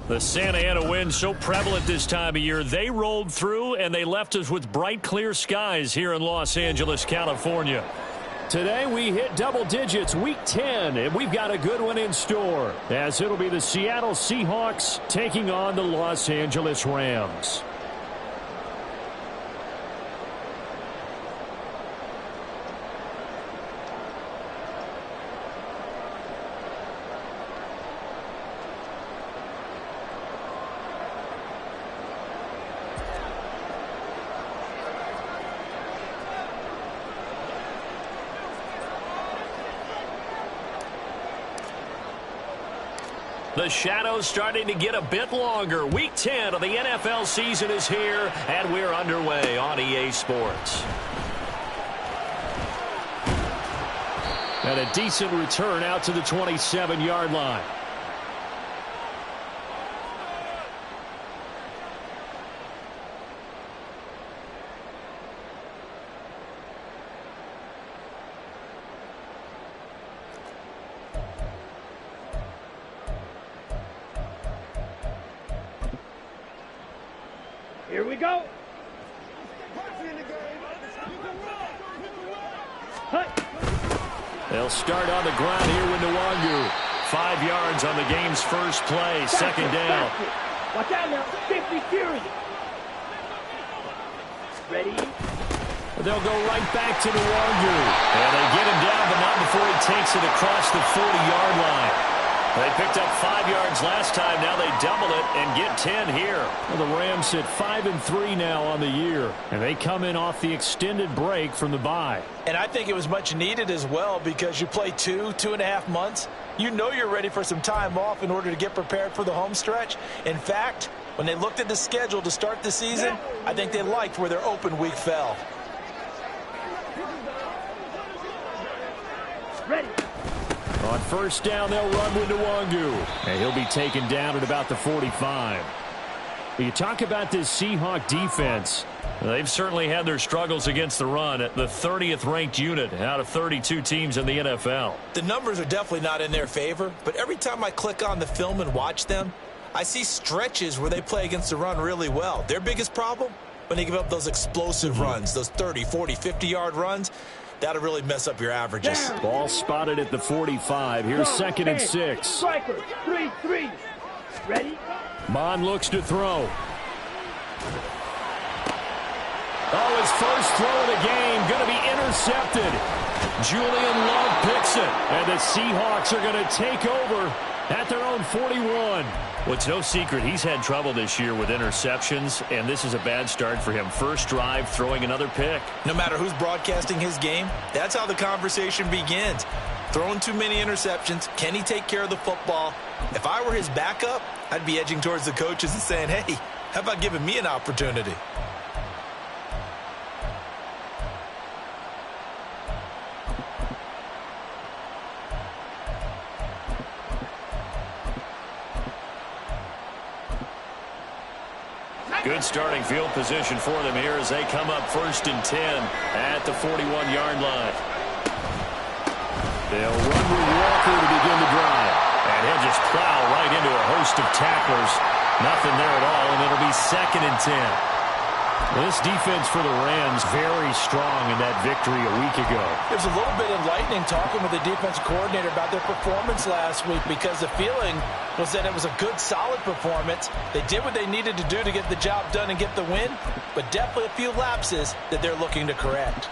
The Santa Ana wind so prevalent this time of year. They rolled through and they left us with bright, clear skies here in Los Angeles, California. Today we hit double digits, week 10, and we've got a good one in store, as it'll be the Seattle Seahawks taking on the Los Angeles Rams. The shadow's starting to get a bit longer. Week 10 of the NFL season is here, and we're underway on EA Sports. And a decent return out to the 27-yard line. Here we go. They'll start on the ground here with Nwangu. 5 yards on the game's first play. Second down. Watch out now. 50 series. Ready? They'll go right back to Nwangu. And they get him down, but not before he takes it across the 40-yard line. They picked up 5 yards last time. Now they double it and get 10 here. Well, the Rams sit 5-3 now on the year, and they come in off the extended break from the bye. And I think it was much needed as well, because you play 2.5 months. You know you're ready for some time off in order to get prepared for the home stretch. In fact, when they looked at the schedule to start the season, I think they liked where their open week fell. Ready. On first down, they'll run with Nwangu. And he'll be taken down at about the 45. You talk about this Seahawk defense. They've certainly had their struggles against the run at the 30th ranked unit out of 32 teams in the NFL. The numbers are definitely not in their favor, but every time I click on the film and watch them, I see stretches where they play against the run really well. Their biggest problem? When they give up those explosive runs, those 30, 40, 50-yard runs. That'll really mess up your averages. Ball spotted at the 45. Here's 2nd and 6. Striker, 3-3. Ready? Mond looks to throw. Oh, his first throw of the game going to be intercepted. Julian Love picks it. And the Seahawks are going to take over at their own 41. Well, it's no secret he's had trouble this year with interceptions, and this is a bad start for him. First drive, throwing another pick. No matter who's broadcasting his game, that's how the conversation begins. Throwing too many interceptions, can he take care of the football? If I were his backup, I'd be edging towards the coaches and saying, hey, how about giving me an opportunity? Good starting field position for them here as they come up 1st and 10 at the 41-yard line. They'll run with Walker to begin the drive. And he'll just plow right into a host of tacklers. Nothing there at all, and it'll be 2nd and 10. This defense for the Rams very strong in that victory a week ago. It was a little bit enlightening talking with the defensive coordinator about their performance last week, because the feeling was that it was a good, solid performance. They did what they needed to do to get the job done and get the win, but definitely a few lapses that they're looking to correct.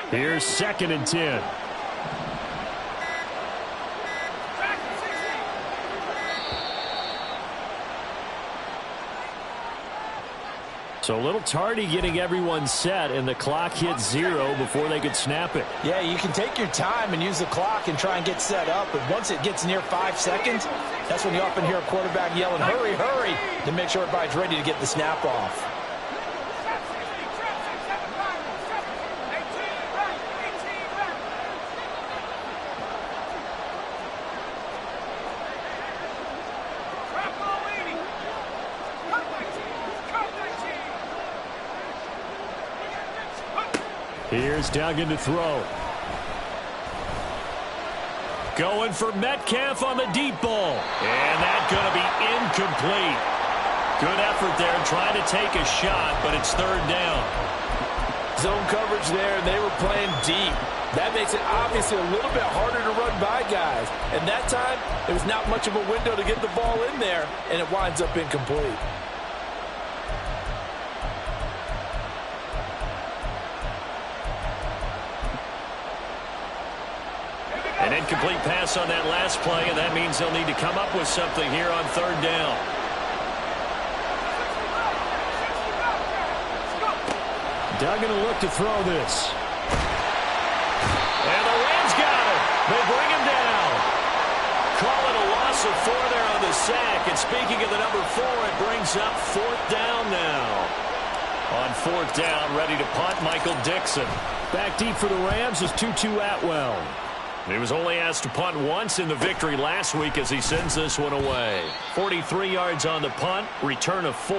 Here's 2nd and 10. So a little tardy getting everyone set, and the clock hits 0 before they could snap it. Yeah, you can take your time and use the clock and try and get set up, but once it gets near 5 seconds, that's when you often hear a quarterback yelling, hurry, hurry, to make sure everybody's ready to get the snap off. Here's Duggan to throw. Going for Metcalf on the deep ball. And that's going to be incomplete. Good effort there trying to take a shot, but it's third down. Zone coverage there, and they were playing deep. That makes it obviously a little bit harder to run by guys. And that time, there was not much of a window to get the ball in there, and it winds up incomplete. An incomplete pass on that last play, and that means they'll need to come up with something here on third down. Duggan will look to throw this. And the Rams got it. They bring him down. Call it a loss of 4 there on the sack. And speaking of the number 4, it brings up fourth down now. On fourth down, ready to punt, Michael Dixon. Back deep for the Rams is Tutu Atwell. He was only asked to punt once in the victory last week as he sends this one away. 43 yards on the punt, return of 4,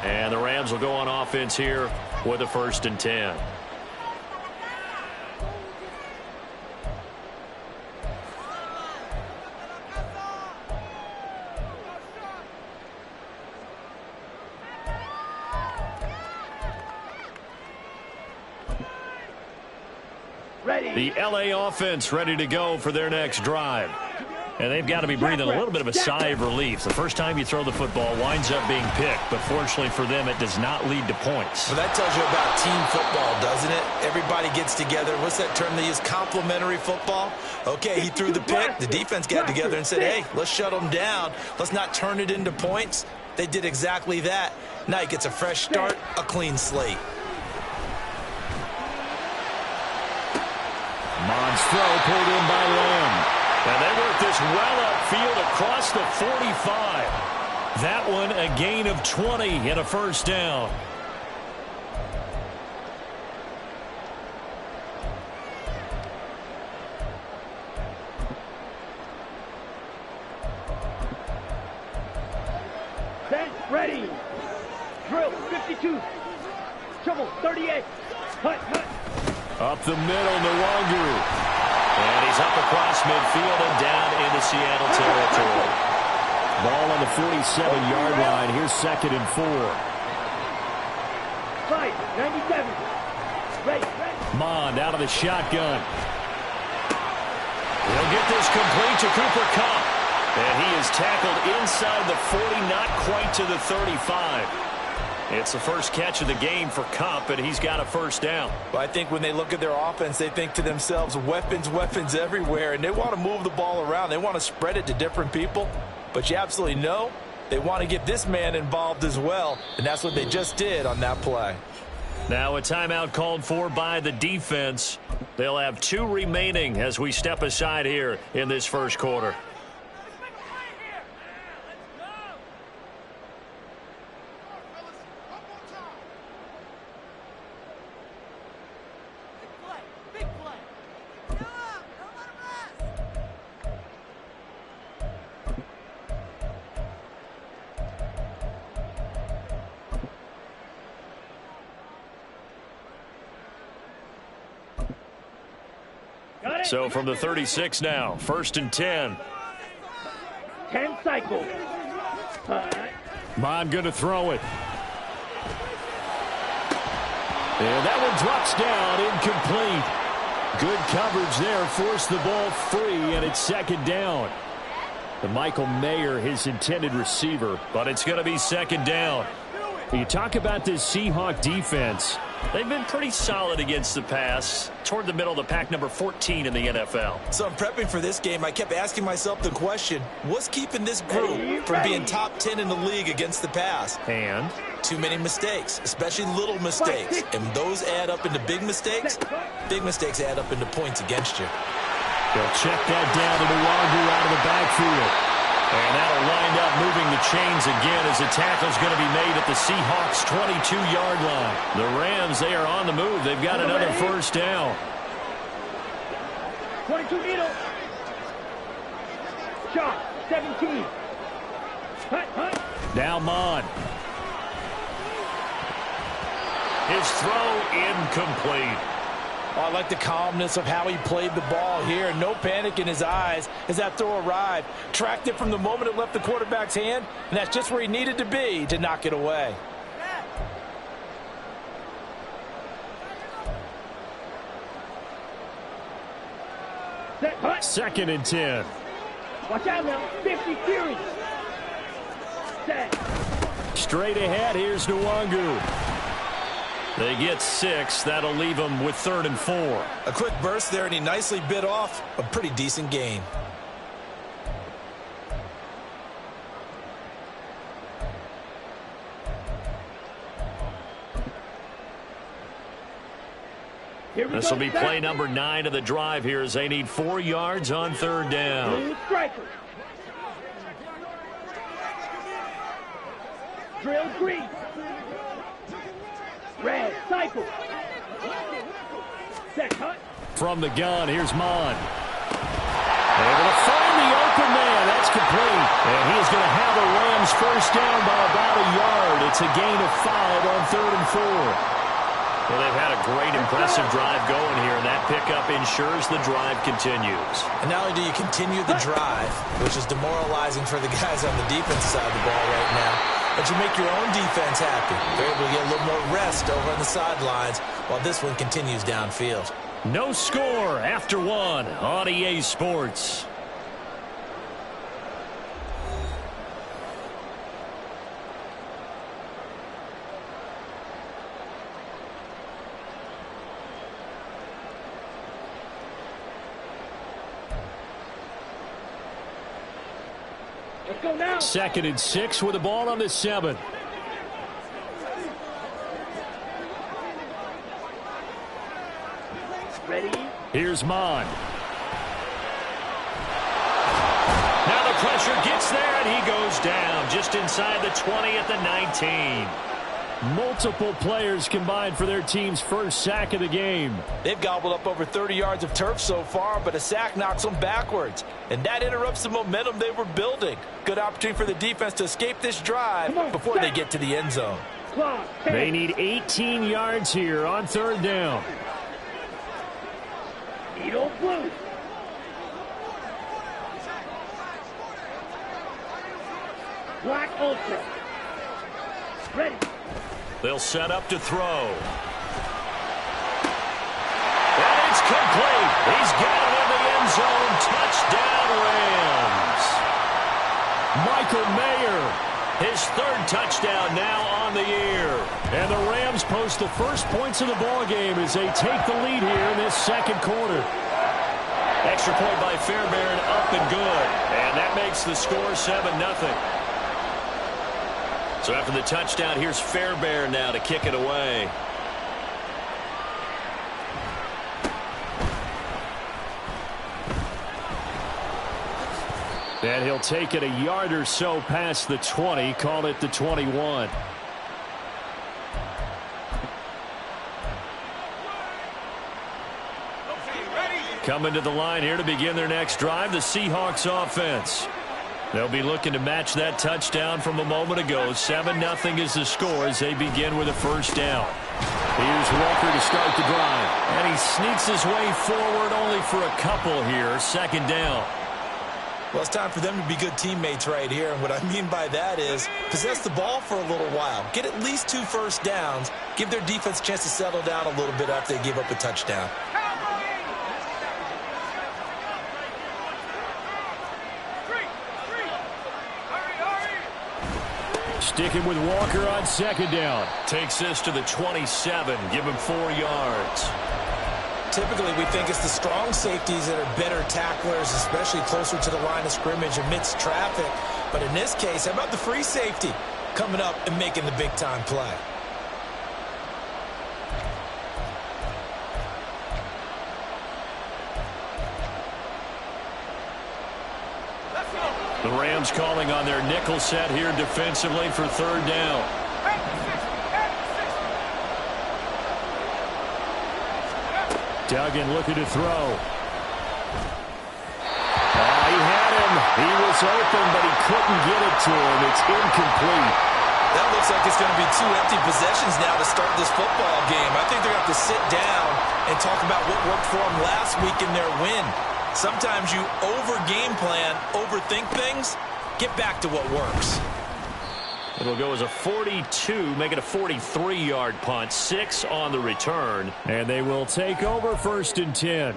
and the Rams will go on offense here with a 1st and 10. The L.A. offense ready to go for their next drive. And they've got to be breathing a little bit of a sigh of relief. The first time you throw the football winds up being picked, but fortunately for them, it does not lead to points. Well, that tells you about team football, doesn't it? Everybody gets together. What's that term they use? Complementary football? Okay, he threw the pick. The defense got together and said, hey, let's shut them down. Let's not turn it into points. They did exactly that. Now he gets a fresh start, a clean slate. Mond's throw pulled in by Lamb. And they work this well upfield across the 45. That one a gain of 20 and a first down. Set, ready. Drill, 52. Trouble, 38. Hut, hut. Up the middle, Nwangu. And he's up across midfield and down into Seattle territory. Ball on the 47-yard line. Here's 2nd and 4. 97. Ready. Mond out of the shotgun. He'll get this complete to Cooper Kupp. And he is tackled inside the 40, not quite to the 35. It's the first catch of the game for Kupp, and he's got a first down. Well, I think when they look at their offense, they think to themselves, weapons, weapons everywhere, and they want to move the ball around. They want to spread it to different people, but you absolutely know they want to get this man involved as well, and that's what they just did on that play. Now a timeout called for by the defense. They'll have 2 remaining as we step aside here in this first quarter. So from the 36 now, 1st and 10. 10 cycles. Mond going to throw it. And that one drops down, incomplete. Good coverage there, forced the ball free, and it's 2nd down. And Michael Mayer, his intended receiver, but it's going to be 2nd down. You talk about this Seahawk defense. They've been pretty solid against the pass, toward the middle of the pack, number 14 in the NFL. So I'm prepping for this game. I kept asking myself the question, what's keeping this group from being top 10 in the league against the pass? And? Too many mistakes, especially little mistakes. And those add up into big mistakes. Big mistakes add up into points against you. They'll check that down to Nwangu out of the backfield. And that'll wind up moving the chains again as the tackle's going to be made at the Seahawks' 22-yard line. The Rams, they are on the move. They've got another first down. 22 needle. Shot, 17. Hut. Now Mond. His throw incomplete. Oh, I like the calmness of how he played the ball here. No panic in his eyes as that throw arrived. Tracked it from the moment it left the quarterback's hand, and that's just where he needed to be to knock it away. Set, hut. 2nd and 10. Watch out now. 50 series. Set. Straight ahead, here's Nwangu. They get 6. That'll leave them with 3rd and 4. A quick burst there, and he nicely bit off a pretty decent gain. This will be play number 9 of the drive here as they need 4 yards on 3rd down. Blue striker. Drill green. Red cycle. Set, hut. From the gun, here's Mon. Able to find the open man. That's complete. And he is going to have the Rams first down by about a yard. It's a gain of 5 on 3rd and 4. Well, they've had a great, impressive drive going here, and that pickup ensures the drive continues. And not only do you continue the drive, which is demoralizing for the guys on the defense side of the ball right now, but you make your own defense happy. They're able to get a little more rest over on the sidelines while this one continues downfield. No score after 1 on EA Sports. Let's go now. 2nd and 6 with the ball on the 7. Ready? Here's Mon. Now the pressure gets there, and he goes down just inside the 20 at the 19. Multiple players combined for their team's first sack of the game. They've gobbled up over 30 yards of turf so far, but a sack knocks them backwards. And that interrupts the momentum they were building. Good opportunity for the defense to escape this drive before they get to the end zone. Clock. 10. They need 18 yards here on 3rd down. Needle blue. Black ultra. Ready. They'll set up to throw. And it's complete. He's got it in the end zone. Touchdown, Rams. Michael Mayer, his 3rd touchdown now on the year. And the Rams post the first points of the ballgame as they take the lead here in this 2nd quarter. Extra point by Fairbairn, up and good. And that makes the score 7-0. So after the touchdown, here's Fairbairn now to kick it away. And he'll take it a yard or so past the 20, call it the 21. Coming to the line here to begin their next drive, the Seahawks offense. They'll be looking to match that touchdown from a moment ago. 7-0 is the score as they begin with a first down. Here's Walker to start the drive. And he sneaks his way forward only for a couple here. 2nd down. Well, it's time for them to be good teammates right here. And what I mean by that is possess the ball for a little while. Get at least 2 first downs. Give their defense a chance to settle down a little bit after they give up a touchdown. Sticking with Walker on 2nd down. Takes this to the 27. Give him 4 yards. Typically, we think it's the strong safeties that are better tacklers, especially closer to the line of scrimmage amidst traffic. But in this case, how about the free safety coming up and making the big-time play? The Rams calling on their nickel set here defensively for 3rd down. Duggan looking to throw. He had him. He was open, but he couldn't get it to him. It's incomplete. That looks like it's going to be 2 empty possessions now to start this football game. I think they're going to have to sit down and talk about what worked for them last week in their win. Sometimes you over-game plan, overthink things. Get back to what works. It'll go as a 42, make it a 43-yard punt, 6 on the return. And they will take over 1st and 10.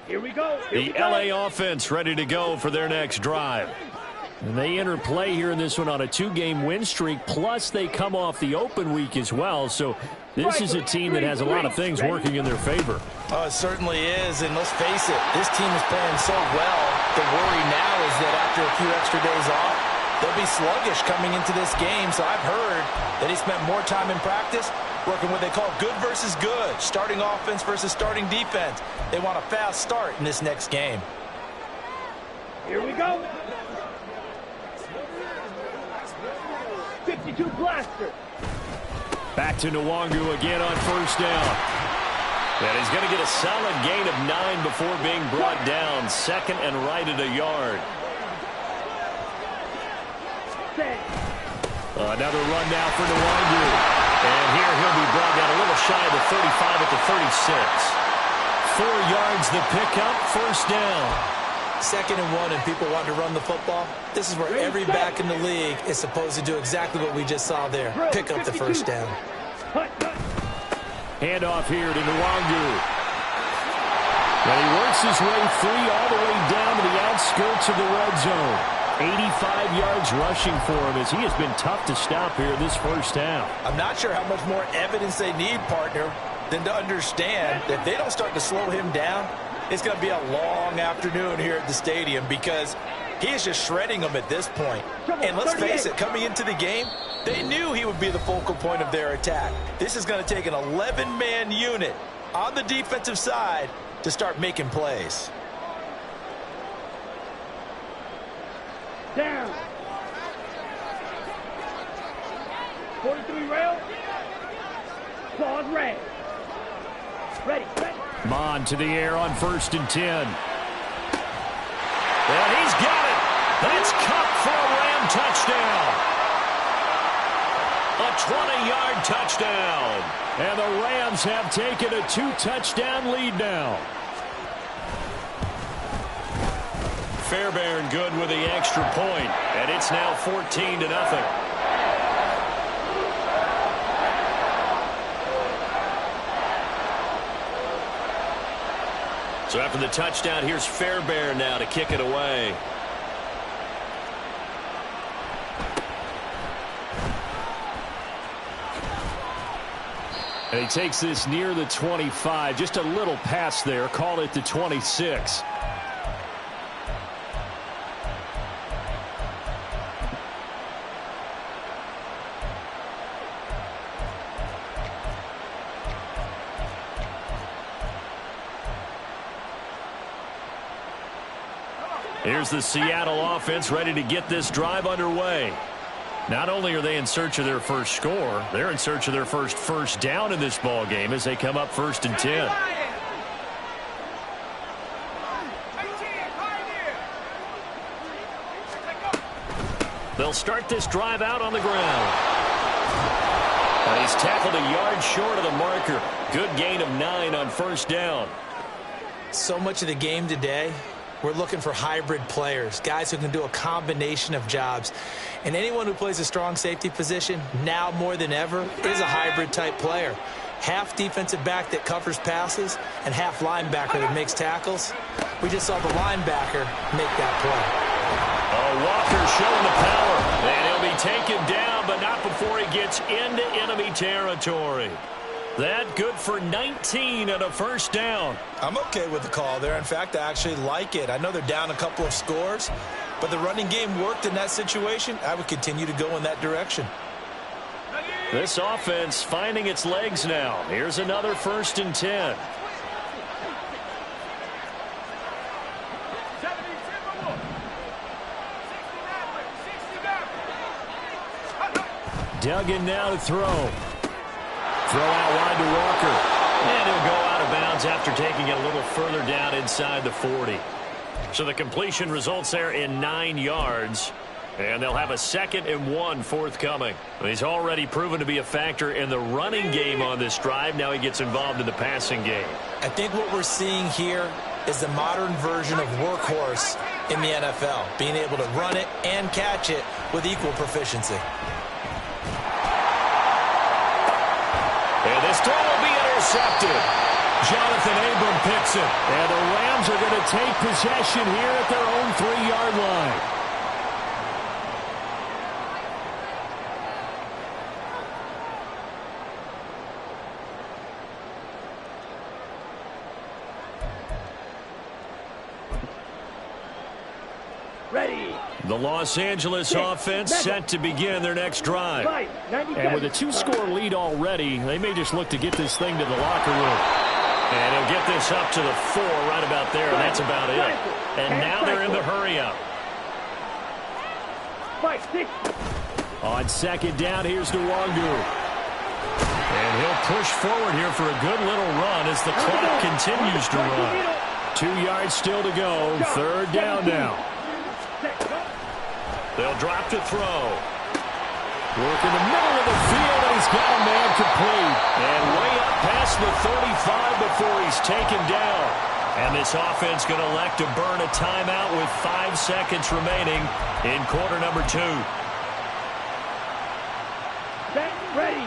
Here we go. The LA offense ready to go for their next drive. And they enter play here in this one on a 2-game win streak, plus they come off the open week as well. So this is a team that has a lot of things working in their favor. Oh, it certainly is, and let's face it, this team is playing so well. The worry now is that after a few extra days off, they'll be sluggish coming into this game. So I've heard that he spent more time in practice working what they call good versus good, starting offense versus starting defense. They want a fast start in this next game. Here we go. 52 blaster. Back to Nwangu again on 1st down. And he's going to get a solid gain of 9 before being brought down. 2nd and right at a yard. Another run now for Nwangu. And here he'll be brought down a little shy of the 35 at the 36. 4 yards the pickup, 1st down. 2nd and 1 and people want to run the football. This is where every back in the league is supposed to do exactly what we just saw there. Pick up the 1st down. Handoff here to Nwangu. And he works his way free all the way down to the outskirts of the red zone. 85 yards rushing for him as he has been tough to stop here this 1st half. I'm not sure how much more evidence they need, partner, than to understand that if they don't start to slow him down, it's going to be a long afternoon here at the stadium because he is just shredding them at this point. And let's face it, coming into the game, they knew he would be the focal point of their attack. This is going to take an 11-man unit on the defensive side to start making plays. Down. 43 rail. Claws red. Ready. Mon to the air on 1st and 10. And he's got it. That's Kupp for a Ram touchdown. A 20-yard touchdown. And the Rams have taken a 2-touchdown lead now. Fairbairn good with the extra point. And it's now 14-0. So after the touchdown, here's Fairbairn now to kick it away. And he takes this near the 25. Just a little pass there. Call it the 26. Here's the Seattle offense ready to get this drive underway. Not only are they in search of their first score, they're in search of their first down in this ball game as they come up 1st and 10. They'll start this drive out on the ground. And he's tackled a yard short of the marker. Good gain of 9 on 1st down. So much of the game today, we're looking for hybrid players, guys who can do a combination of jobs. And anyone who plays a strong safety position, now more than ever, is a hybrid type player. Half defensive back that covers passes and half linebacker that makes tackles. We just saw the linebacker make that play. Oh, Walker showing the power. And he'll be taken down, but not before he gets into enemy territory. That good for 19 and a 1st down. I'm okay with the call there. In fact, I actually like it. I know they're down a couple of scores, but the running game worked in that situation. I would continue to go in that direction. This offense finding its legs now. Here's another 1st and 10. Duggan now to throw. Throw out wide to Walker. And he'll go out of bounds after taking it a little further down inside the 40. So the completion results there in 9 yards. And they'll have a 2nd and 1 forthcoming. He's already proven to be a factor in the running game on this drive. Now he gets involved in the passing game. I think what we're seeing here is the modern version of workhorse in the NFL, being able to run it and catch it with equal proficiency. And this throw will be intercepted. Jonathan Abram picks it. And the Rams are going to take possession here at their own 3-yard line. Ready. The Los Angeles offense set to begin their next drive. And with a 2-score lead already, they may just look to get this thing to the locker room. And he'll get this up to the 4 right about there, and that's about it. And now they're in the hurry-up. On 2nd down, here's Nwangu. And he'll push forward here for a good little run as the clock continues to run. 2 yards still to go. 3rd down now. They'll drop to throw. Work in the middle of the field, and he's got a man complete. And way up past the 35 before he's taken down. And this offense going to elect to burn a timeout with 5 seconds remaining in quarter number 2. Set, ready.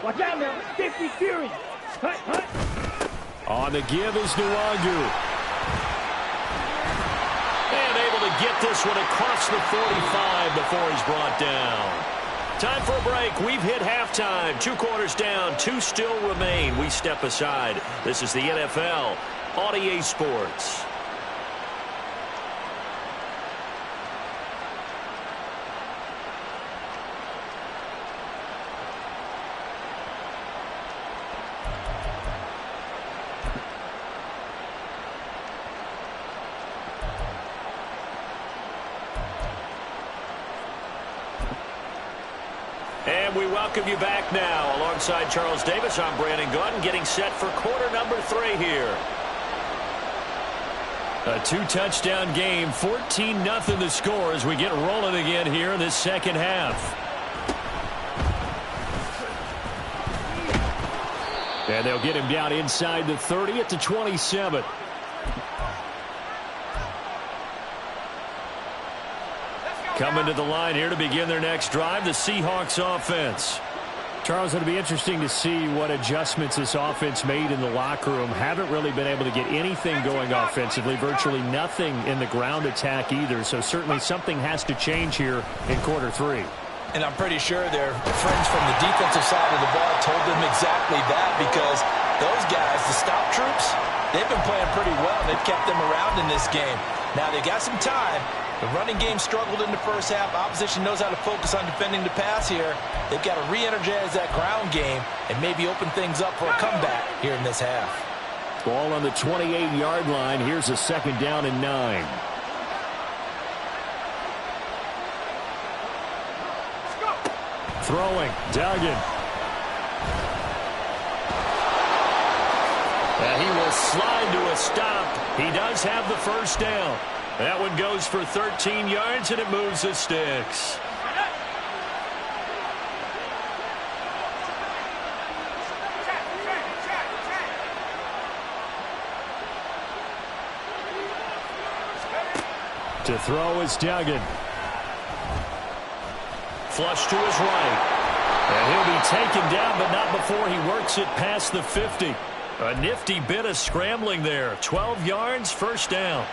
Watch out now. 50 Fury. Hut, hut. On the give is Nwangu. And able to get this one across the 45 before he's brought down. Time for a break. We've hit halftime. 2 quarters down. 2 still remain. We step aside. This is the NFL on EA Sports. And we welcome you back now. Alongside Charles Davis, I'm Brandon Gunn, getting set for quarter number 3 here. A 2-touchdown game, 14-0 the score as we get rolling again here in this second half. And they'll get him down inside the 30 at the 27. Coming to the line here to begin their next drive, the Seahawks offense. Charles, it'll be interesting to see what adjustments this offense made in the locker room. Haven't really been able to get anything going offensively, virtually nothing in the ground attack either. So certainly something has to change here in quarter 3. And I'm pretty sure their friends from the defensive side of the ball told them exactly that, because those guys, the stop troops, they've been playing pretty well. They've kept them around in this game. Now they got some time. The running game struggled in the first half. Opposition knows how to focus on defending the pass here. They've got to re-energize that ground game and maybe open things up for a comeback here in this half. Ball on the 28-yard line. Here's a 2nd down and 9. Throwing, Duggan. And he will slide to a stop. He does have the first down. That one goes for 13 yards, and it moves the sticks. To throw is Duggan. Flush to his right. And he'll be taken down, but not before he works it past the 50. A nifty bit of scrambling there. 12 yards, first down.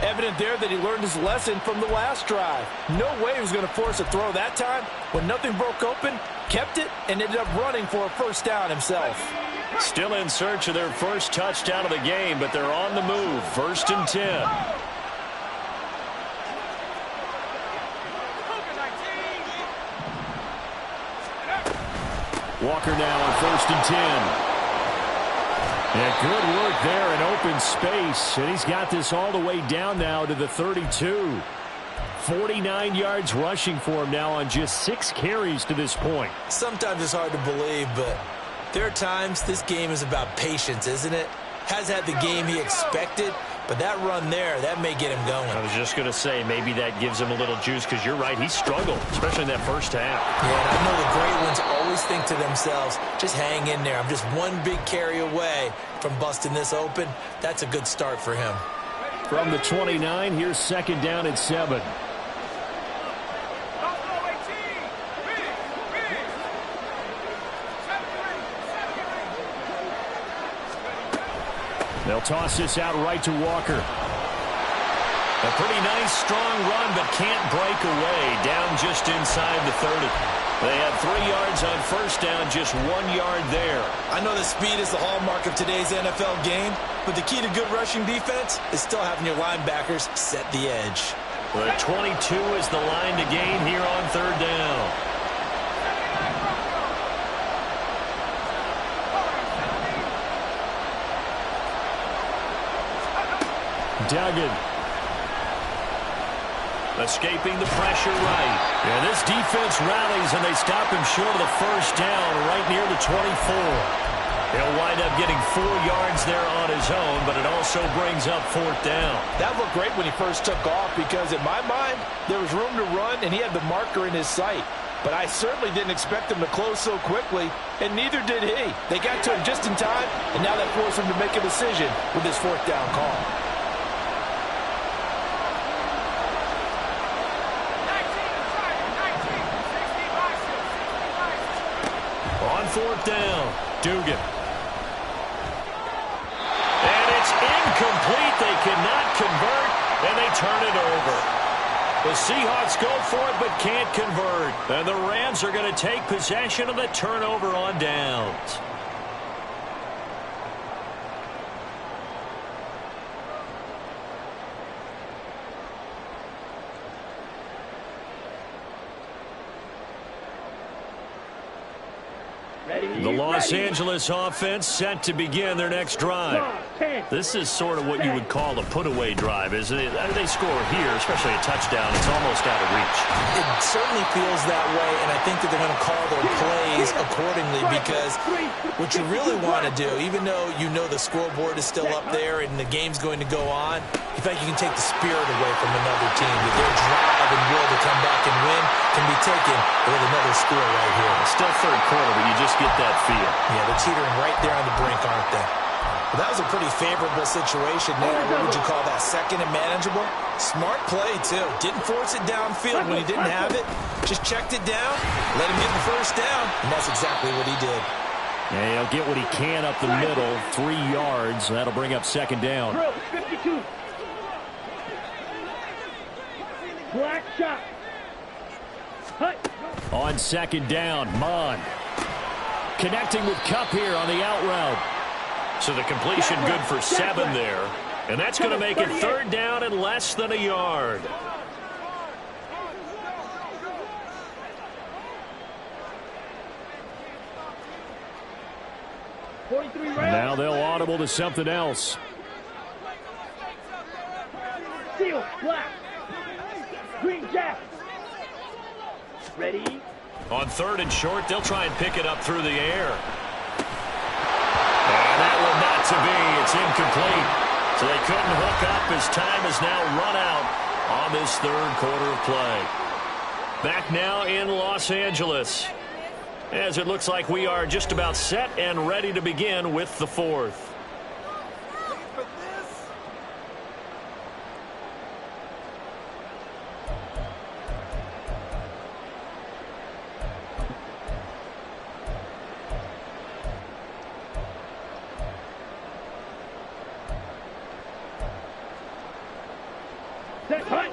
Evident there that he learned his lesson from the last drive. No way he was going to force a throw that time. When nothing broke open, kept it, and ended up running for a first down himself. Still in search of their first touchdown of the game, but they're on the move. 1st and 10. Walker now on 1st and 10. Yeah, good work there in open space. And he's got this all the way down now to the 32. 49 yards rushing for him now on just 6 carries to this point. Sometimes it's hard to believe, but there are times this game is about patience, isn't it? Has had the game he expected, but that run there, that may get him going. I was just going to say, maybe that gives him a little juice, because you're right, he struggled, especially in that first half. Yeah, and I know the great ones always think to themselves, just hang in there. I'm just one big carry away from busting this open. That's a good start for him. From the 29, here's 2nd down and 7. They'll toss this out right to Walker. A pretty nice, strong run, but can't break away. Down just inside the 30. They have 3 yards on first down, just 1 yard there. I know that speed is the hallmark of today's NFL game, but the key to good rushing defense is still having your linebackers set the edge. The 22 is the line to gain here on 3rd down. Duggan. Escaping the pressure right. And this defense rallies, and they stop him short of the first down right near the 24. He'll wind up getting 4 yards there on his own, but it also brings up 4th down. That looked great when he first took off, because in my mind, there was room to run, and he had the marker in his sight. But I certainly didn't expect him to close so quickly, and neither did he. They got to him just in time, and now that forced him to make a decision with his 4th down call. On 4th down, Dugan. And it's incomplete. They cannot convert, and they turn it over. The Seahawks go for it, but can't convert. And the Rams are going to take possession of the turnover on downs. The Los Angeles offense set to begin their next drive. This is sort of what you would call a put-away drive, isn't it? They score here, especially a touchdown. It's almost out of reach. It certainly feels that way, and I think that they're going to call their plays accordingly, because what you really want to do, even though you know the scoreboard is still up there and the game's going to go on, you think you can take the spirit away from another team. That their drive and will to come back and win can be taken with another score right here. It's still 3rd quarter, but you just get that feel. Yeah, they're teetering right there on the brink, aren't they? Well, that was a pretty favorable situation there. What would you call that? 2nd and manageable? Smart play, too. Didn't force it downfield when he didn't have it. Just checked it down, let him get the first down, and that's exactly what he did. Yeah, he'll get what he can up the middle, 3 yards. That'll bring up 2nd down. 52. Black shot. On 2nd down, Mond. Connecting with Kupp here on the out route. So the completion good for 7 there. And that's going to make it 3rd down and less than a yard. Now they'll audible to something else. Steel, black. Green jack. Ready? On 3rd and short, they'll try and pick it up through the air. And that will not to be. It's incomplete. So they couldn't hook up as time is now run out on this 3rd quarter of play. Back now in Los Angeles, as it looks like we are just about set and ready to begin with the 4th.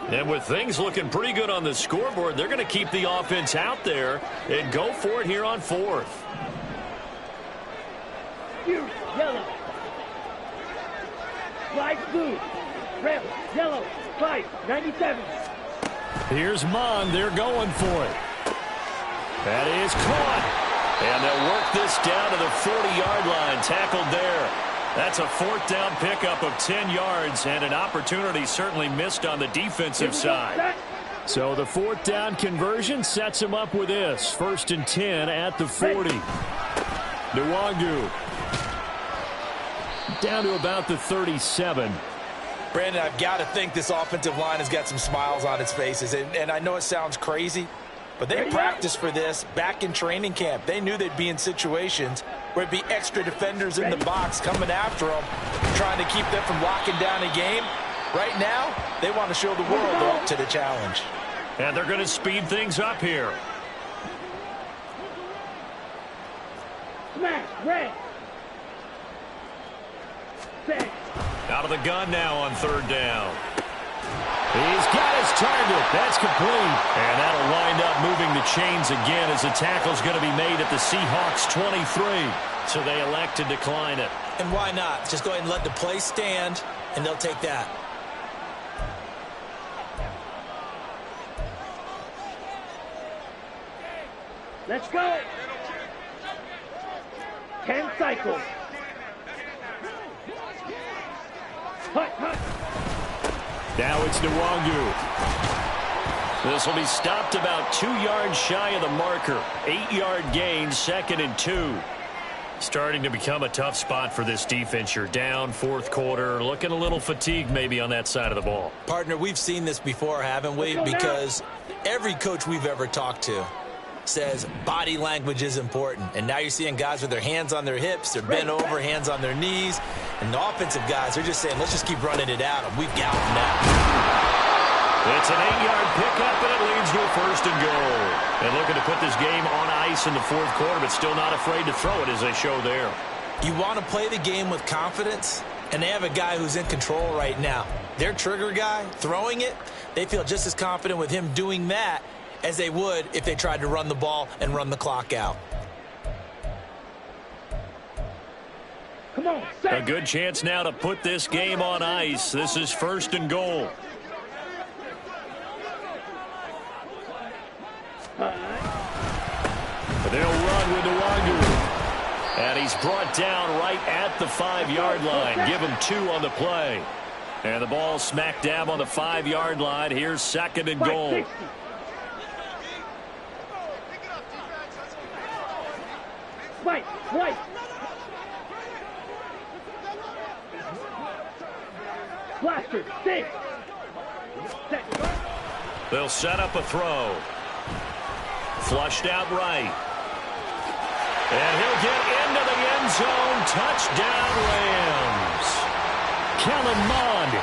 And with things looking pretty good on the scoreboard, they're going to keep the offense out there and go for it here on 4th. Yellow. Flag blue. Red, yellow, 5, 97. Here's Mond. They're going for it. That is caught. And they'll work this down to the 40-yard line. Tackled there. That's a 4th down pickup of 10 yards, and an opportunity certainly missed on the defensive side. So the fourth down conversion sets him up with this. 1st and 10 at the 40. Nwangu down to about the 37. Brandon, I've got to think this offensive line has got some smiles on its faces. And I know it sounds crazy, but they practiced for this back in training camp. They knew they'd be in situations where it'd be extra defenders in the box coming after them, trying to keep them from locking down a game. Right now, they want to show the world they're up to the challenge. And they're going to speed things up here. Smash, red. Set. Out of the gun now on 3rd down. He's got his target. That's complete. And that'll wind up moving the chains again as the tackle's going to be made at the Seahawks 23. So they elect to decline it. And why not? Just go ahead and let the play stand, and they'll take that. Let's go. 10 cycles. Hut, hut. Now it's Nwangu. This will be stopped about 2 yards shy of the marker. 8-yard gain, 2nd and 2. Starting to become a tough spot for this defense. You're down 4th quarter, looking a little fatigued maybe on that side of the ball. Partner, we've seen this before, haven't we? Because every coach we've ever talked to says body language is important. And now you're seeing guys with their hands on their hips, they're bent over, hands on their knees. And the offensive guys are just saying, let's just keep running it at them. We've got them now. It's an 8-yard pickup, and it leads to a 1st and goal. And looking to put this game on ice in the 4th quarter, but still not afraid to throw it as they show there. You want to play the game with confidence, and they have a guy who's in control right now. Their trigger guy, throwing it, they feel just as confident with him doing that as they would if they tried to run the ball and run the clock out. Come on, set. A good chance now to put this game on ice. This is 1st and goal. They'll run with Nwangu. And he's brought down right at the 5-yard line. Give him 2 on the play. And the ball smack dab on the 5-yard line. Here's 2nd and goal. Fight, fight. Blaster, six. They'll set up a throw. Flushed out right. And he'll get into the end zone. Touchdown, Rams. Kellen Mond,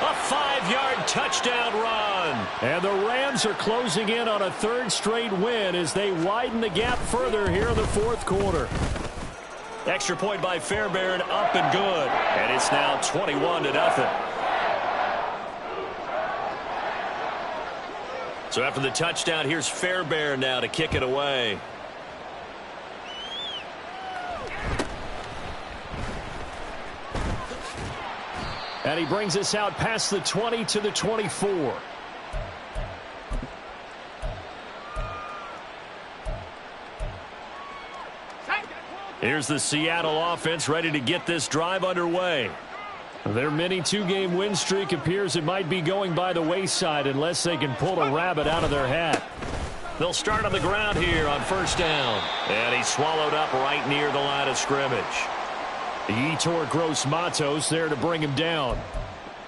a 5-yard touchdown run. And the Rams are closing in on a 3rd straight win as they widen the gap further here in the 4th quarter. Extra point by Fairbairn, up and good. And it's now 21-0. So after the touchdown, here's Fairbairn now to kick it away. And he brings us out past the 20 to the 24. Here's the Seattle offense ready to get this drive underway. Their mini 2-game win streak appears it might be going by the wayside unless they can pull a rabbit out of their hat. They'll start on the ground here on 1st down. And he's swallowed up right near the line of scrimmage. Yetur Gross-Matos there to bring him down.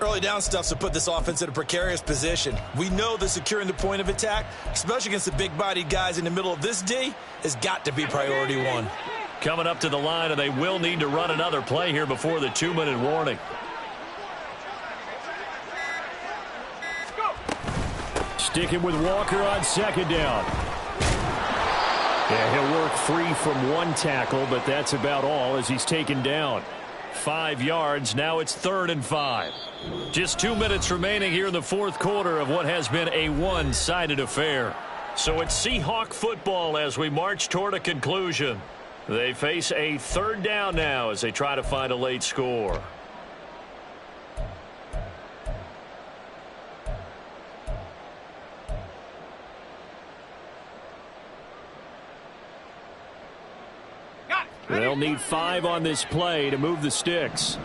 Early down stuff's to put this offense in a precarious position. We know that securing the point of attack, especially against the big-bodied guys in the middle of this D, has got to be priority 1. Coming up to the line, and they will need to run another play here before the 2-minute warning. Sticking with Walker on 2nd down. Yeah, he'll work free from 1 tackle, but that's about all as he's taken down. 5 yards. Now it's 3rd and 5. Just 2 minutes remaining here in the 4th quarter of what has been a one-sided affair. So it's Seahawk football as we march toward a conclusion. They face a 3rd down now as they try to find a late score. They'll need 5 on this play to move the sticks.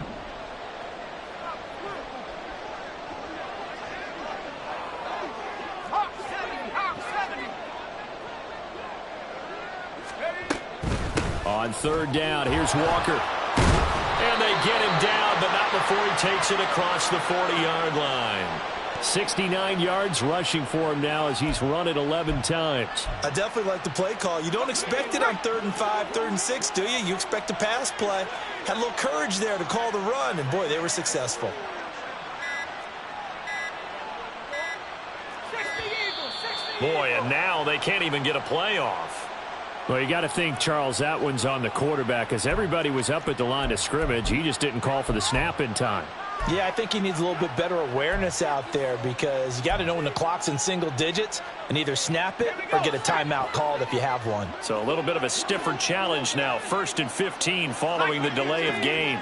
On third down, here's Walker. And they get him down, but not before he takes it across the 40-yard line. 69 yards rushing for him now as he's run it 11 times. I definitely like the play call. You don't expect it on 3rd and 5, 3rd and 6, do you? You expect a pass play. Had a little courage there to call the run, and boy, they were successful. Boy, and now they can't even get a play off. Well, you got to think, Charles, that one's on the quarterback as everybody was up at the line of scrimmage. He just didn't call for the snap in time. Yeah, I think he needs a little bit better awareness out there because you got to know when the clock's in single digits and either snap it or get a timeout called if you have one. So a little bit of a stiffer challenge now. 1st and 15 following the delay of game.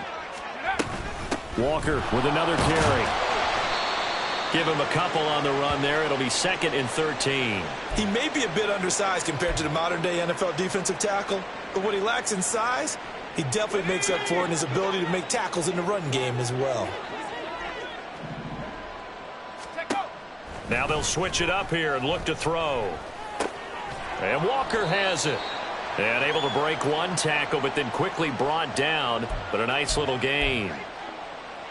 Walker with another carry. Give him a couple on the run there. It'll be 2nd and 13. He may be a bit undersized compared to the modern-day NFL defensive tackle, but what he lacks in size, he definitely makes up for in his ability to make tackles in the run game as well. Now they'll switch it up here and look to throw. And Walker has it. And able to break one tackle, but then quickly brought down. But a nice little gain.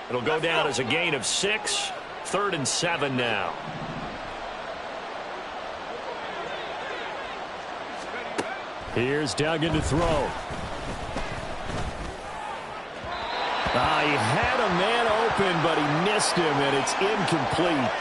It'll go down as a gain of 6. 3rd and 7 now. Here's Duggan to throw. He had a man open, but he missed him, and it's incomplete.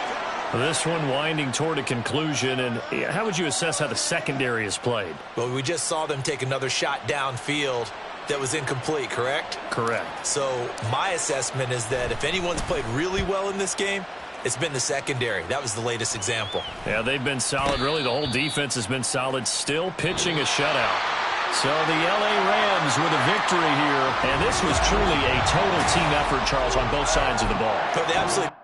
This one winding toward a conclusion, and how would you assess how the secondary is played? Well, we just saw them take another shot downfield that was incomplete, correct? Correct. So my assessment is that if anyone's played really well in this game, it's been the secondary. That was the latest example. Yeah, they've been solid. Really, the whole defense has been solid, still pitching a shutout. So the L.A. Rams with a victory here, and this was truly a total team effort, Charles, on both sides of the ball. But they absolutely